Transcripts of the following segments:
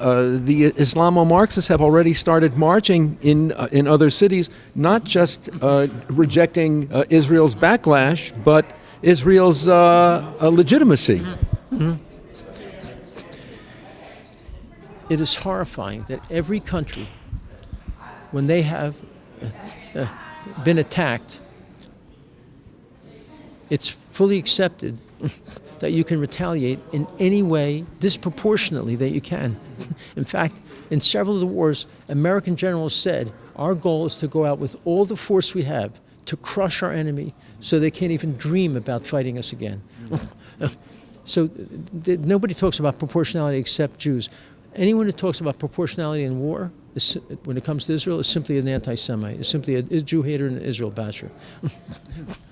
the Islamo-Marxists have already started marching in other cities, not just rejecting Israel's backlash, but Israel's legitimacy. Mm-hmm. It is horrifying that every country, when they have been attacked, it's fully accepted that you can retaliate in any way disproportionately that you can. In fact, in several of the wars, American generals said, our goal is to go out with all the force we have to crush our enemy so they can't even dream about fighting us again. So nobody talks about proportionality except Jews. Anyone who talks about proportionality in war, when it comes to Israel, is simply an anti-Semite, is simply a Jew hater and an Israel basher.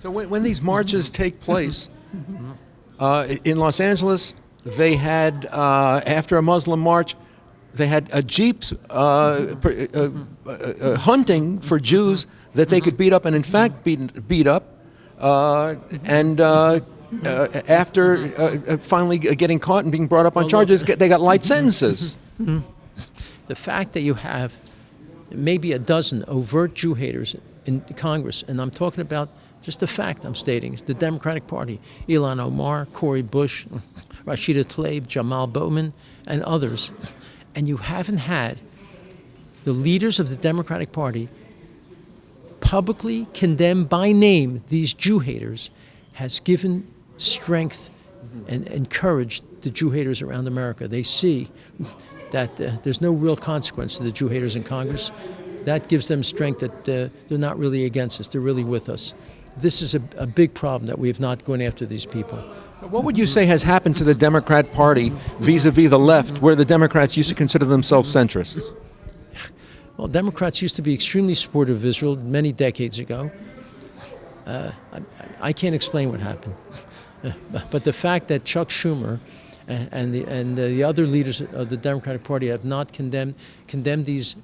So when these marches take place, in Los Angeles, they had, after a Muslim march, they had jeeps hunting for Jews that they could beat up, and in fact beat up, after finally getting caught and being brought up on charges, they got light sentences. The fact that you have maybe a dozen overt Jew haters in Congress, and I'm talking about just the fact I'm stating, the Democratic Party, Ilhan Omar, Cori Bush, Rashida Tlaib, Jamal Bowman, and others, and you haven't had the leaders of the Democratic Party publicly condemn by name these Jew haters, has given strength and encouraged the Jew haters around America. They see that there's no real consequence to the Jew haters in Congress. That gives them strength that they're not really against us, they're really with us. This is a big problem that we have not gone after these people. So what would you say has happened to the Democrat Party vis-a-vis the left, where the Democrats used to consider themselves centrists? Well, Democrats used to be extremely supportive of Israel many decades ago. I can't explain what happened. But the fact that Chuck Schumer and the other leaders of the Democratic Party have not condemned these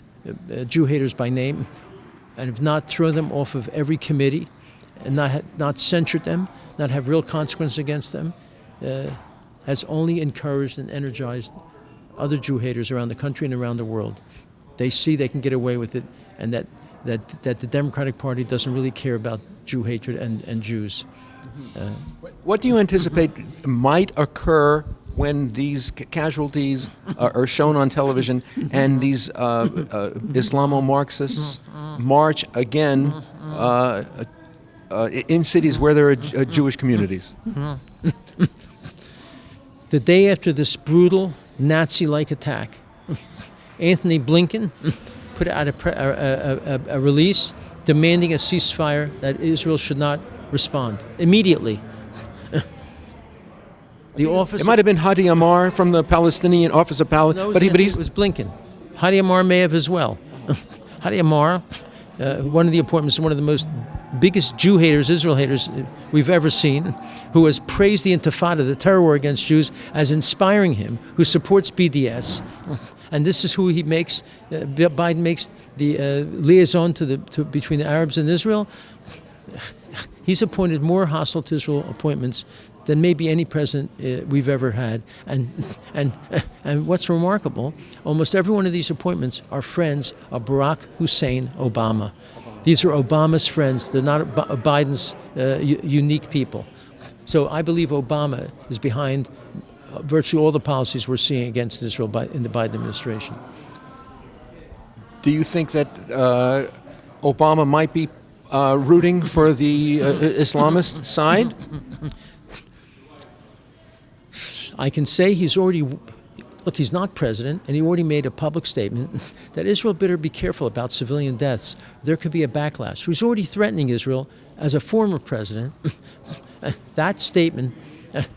Jew haters by name, and have not thrown them off of every committee, and not censured them, not have real consequences against them, has only encouraged and energized other Jew haters around the country and around the world. They see they can get away with it, and that the Democratic Party doesn't really care about Jew hatred and Jews. What do you anticipate might occur when these casualties are shown on television and these Islamo-Marxists march again in cities where there are Jewish communities? The day after this brutal Nazi-like attack, Anthony Blinken put out a release demanding a ceasefire, that Israel should not respond immediately. It might have been Hadi Amar from the Palestinian Office of Palestine, it was Blinken. Hadi Amar may have as well. Hadi Amar, one of the appointments, one of the most biggest Jew haters, Israel haters we've ever seen, who has praised the Intifada, the terror war against Jews, as inspiring him, who supports BDS. And this is who he makes, Biden makes the liaison between the Arabs and Israel. He's appointed more hostile to Israel appointments than maybe any president we've ever had. And what's remarkable, almost every one of these appointments are friends of Barack Hussein Obama. These are Obama's friends. They're not Biden's unique people. So I believe Obama is behind virtually all the policies we're seeing against Israel in the Biden administration. Do you think that Obama might be rooting for the Islamist side? I can say he's not president, and he already made a public statement that Israel better be careful about civilian deaths. There could be a backlash. He's already threatening Israel as a former president. That statement,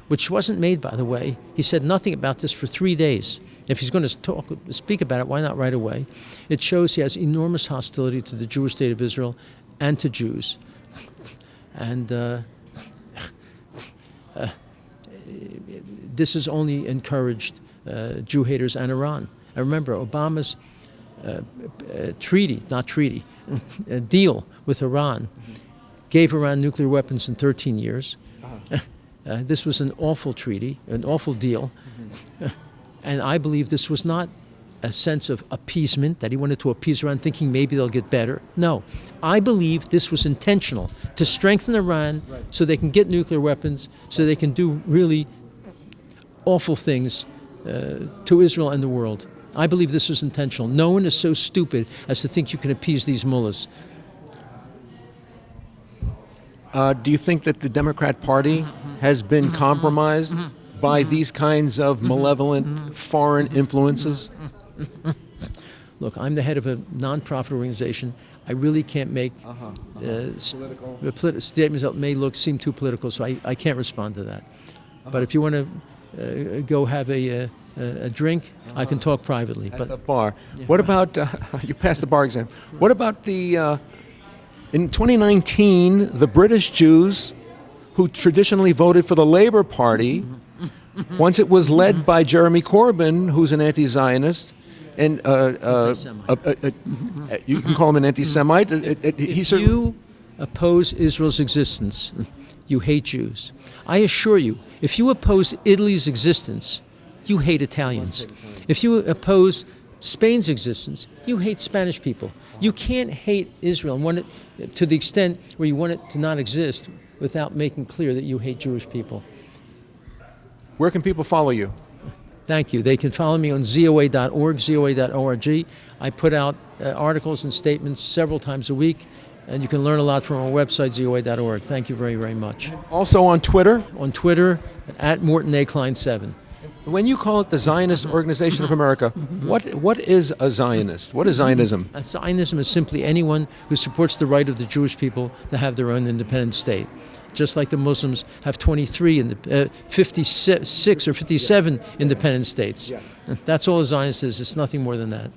which wasn't made, by the way, he said nothing about this for 3 days. If he's going to speak about it, why not right away? It shows he has enormous hostility to the Jewish state of Israel and to Jews. And this has only encouraged Jew haters and Iran. I remember Obama's deal with Iran gave Iran nuclear weapons in 13 years. This was an awful treaty, an awful deal. And I believe this was not a sense of appeasement, that he wanted to appease Iran, thinking maybe they'll get better. No. I believe this was intentional, to strengthen Iran so they can get nuclear weapons, so they can do really awful things to Israel and the world. I believe this was intentional. No one is so stupid as to think you can appease these mullahs. Do you think that the Democrat Party has been compromised by these kinds of malevolent foreign influences? Look, I'm the head of a nonprofit organization. I really can't make statements that seem too political, so I can't respond to that. But if you want to go have a drink, I can talk privately. At the bar. Yeah. What about, you passed the bar exam, what about in 2019, the British Jews who traditionally voted for the Labour Party, once it was led by Jeremy Corbyn, who's an anti-Zionist, and you can call him an anti-Semite. If you oppose Israel's existence, you hate Jews. I assure you, if you oppose Italy's existence, you hate Italians. If you oppose Spain's existence, you hate Spanish people. You can't hate Israel and want it to the extent where you want it to not exist without making clear that you hate Jewish people. Where can people follow you? Thank you. They can follow me on ZOA.org, ZOA.org. I put out articles and statements several times a week, and you can learn a lot from our website, ZOA.org. Thank you very, very much. Also on Twitter? On Twitter, at Morton A. Klein 7. When you call it the Zionist Organization of America, what is a Zionist? What is Zionism? Zionism is simply anyone who supports the right of the Jewish people to have their own independent state. Just like the Muslims have 56 or 57 independent states. That's all a Zionist is. It's nothing more than that.